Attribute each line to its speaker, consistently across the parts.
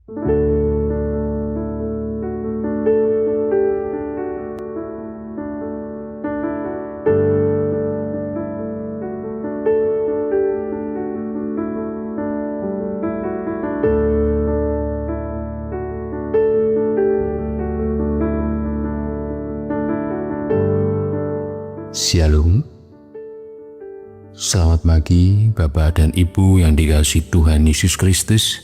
Speaker 1: Shalom. Selamat pagi Bapak dan Ibu yang dikasihi Tuhan Yesus Kristus.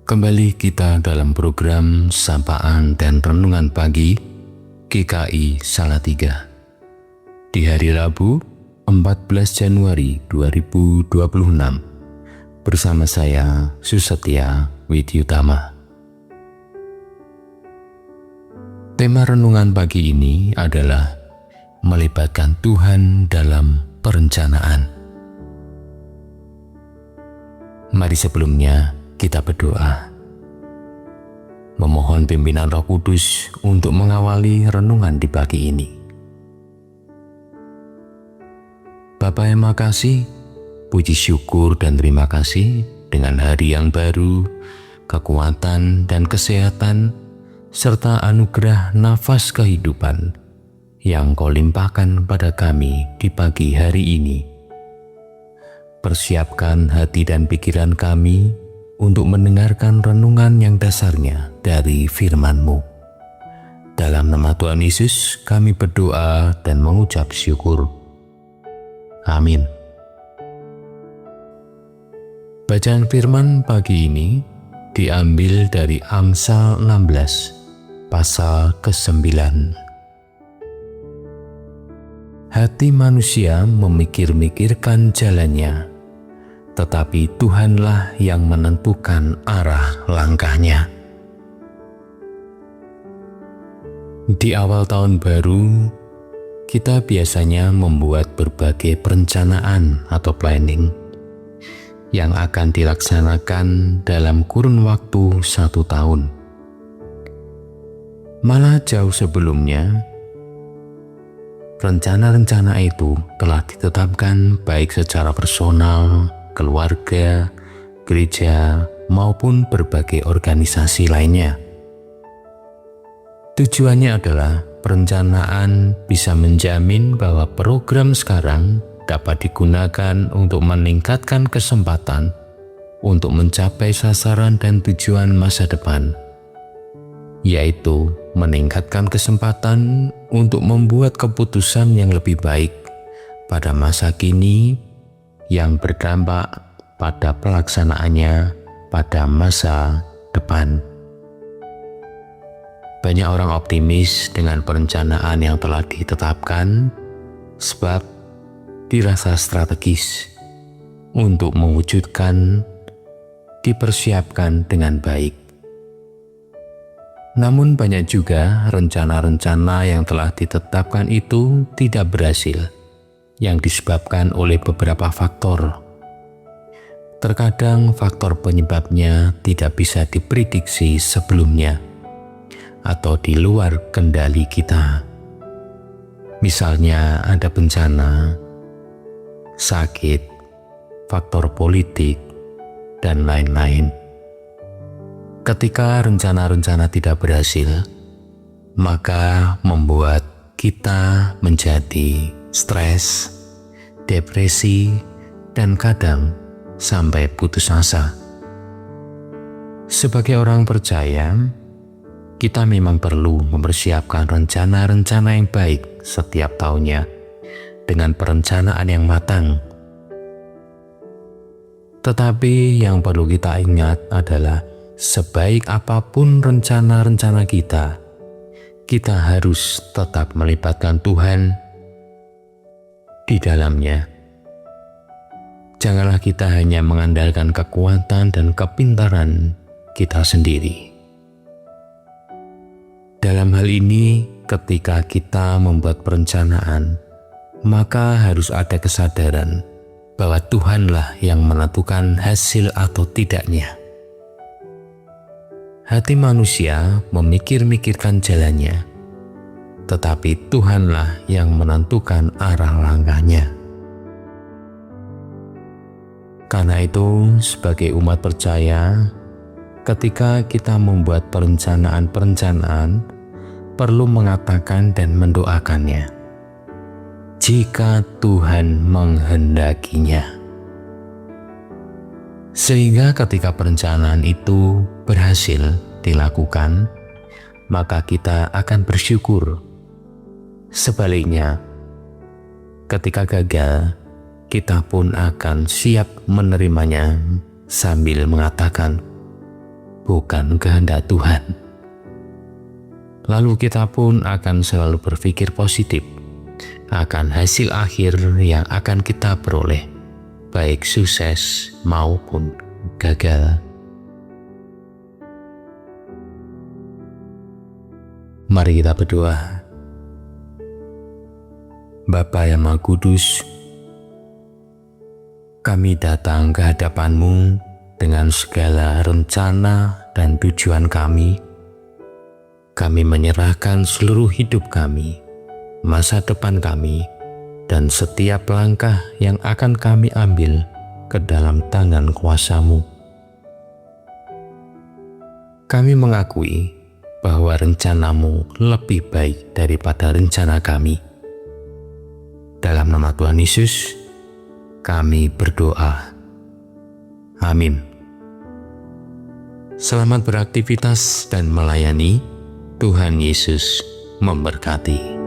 Speaker 1: Kembali kita dalam program Sapaan dan Renungan Pagi GKI Salatiga di hari Rabu 14 Januari 2026 bersama saya Susetya Widyutama. Tema renungan pagi ini adalah melibatkan Tuhan dalam perencanaan. Mari sebelumnya kita berdoa, memohon pimpinan Roh Kudus untuk mengawali renungan di pagi ini. Bapa yang makasih, puji syukur dan terima kasih dengan hari yang baru, kekuatan dan kesehatan, serta anugerah nafas kehidupan yang Kau limpahkan pada kami di pagi hari ini. Persiapkan hati dan pikiran kami untuk mendengarkan renungan yang dasarnya dari firman-Mu. Dalam nama Tuhan Yesus kami berdoa dan mengucap syukur. Amin. Bacaan firman pagi ini diambil dari Amsal 16 pasal ke-9. Hati manusia memikir-mikirkan jalannya, tetapi Tuhanlah yang menentukan arah langkahnya. Di awal tahun baru, kita biasanya membuat berbagai perencanaan atau planning yang akan dilaksanakan dalam kurun waktu 1 tahun. Malah jauh sebelumnya, rencana-rencana itu telah ditetapkan baik secara personal, keluarga, gereja, maupun berbagai organisasi lainnya. Tujuannya adalah perencanaan bisa menjamin bahwa program sekarang dapat digunakan untuk meningkatkan kesempatan untuk mencapai sasaran dan tujuan masa depan, yaitu meningkatkan kesempatan untuk membuat keputusan yang lebih baik pada masa kini yang berdampak pada pelaksanaannya pada masa depan. Banyak orang optimis dengan perencanaan yang telah ditetapkan sebab dirasa strategis untuk mewujudkan, dipersiapkan dengan baik. Namun banyak juga rencana-rencana yang telah ditetapkan itu tidak berhasil, yang disebabkan oleh beberapa faktor. Terkadang faktor penyebabnya tidak bisa diprediksi sebelumnya atau di luar kendali kita. Misalnya ada bencana, sakit, faktor politik, dan lain-lain. Ketika rencana-rencana tidak berhasil, maka membuat kita menjadi stres, depresi, dan kadang sampai putus asa. Sebagai orang percaya, kita memang perlu mempersiapkan rencana-rencana yang baik setiap tahunnya dengan perencanaan yang matang. Tetapi yang perlu kita ingat adalah sebaik apapun rencana-rencana kita harus tetap melibatkan Tuhan di dalamnya. Janganlah kita hanya mengandalkan kekuatan dan kepintaran kita sendiri. Dalam hal ini, ketika kita membuat perencanaan, maka harus ada kesadaran bahwa Tuhanlah yang menentukan hasil atau tidaknya. Hati manusia memikir-mikirkan jalannya, tetapi Tuhanlah yang menentukan arah langkahnya. Karena itu, sebagai umat percaya, ketika kita membuat perencanaan-perencanaan, perlu mengatakan dan mendoakannya. Jika Tuhan menghendakinya. Sehingga ketika perencanaan itu berhasil dilakukan, maka kita akan bersyukur. Sebaliknya, ketika gagal, kita pun akan siap menerimanya sambil mengatakan, bukan kehendak Tuhan. Lalu kita pun akan selalu berpikir positif akan hasil akhir yang akan kita peroleh, baik sukses maupun gagal. Mari kita berdoa. Bapa yang Maha Kudus, kami datang ke hadapan-Mu dengan segala rencana dan tujuan kami. Kami menyerahkan seluruh hidup kami, masa depan kami, dan setiap langkah yang akan kami ambil ke dalam tangan kuasa-Mu. Kami mengakui bahwa rencana-Mu lebih baik daripada rencana kami. Dalam nama Tuhan Yesus, kami berdoa. Amin. Selamat beraktivitas dan melayani. Tuhan Yesus memberkati.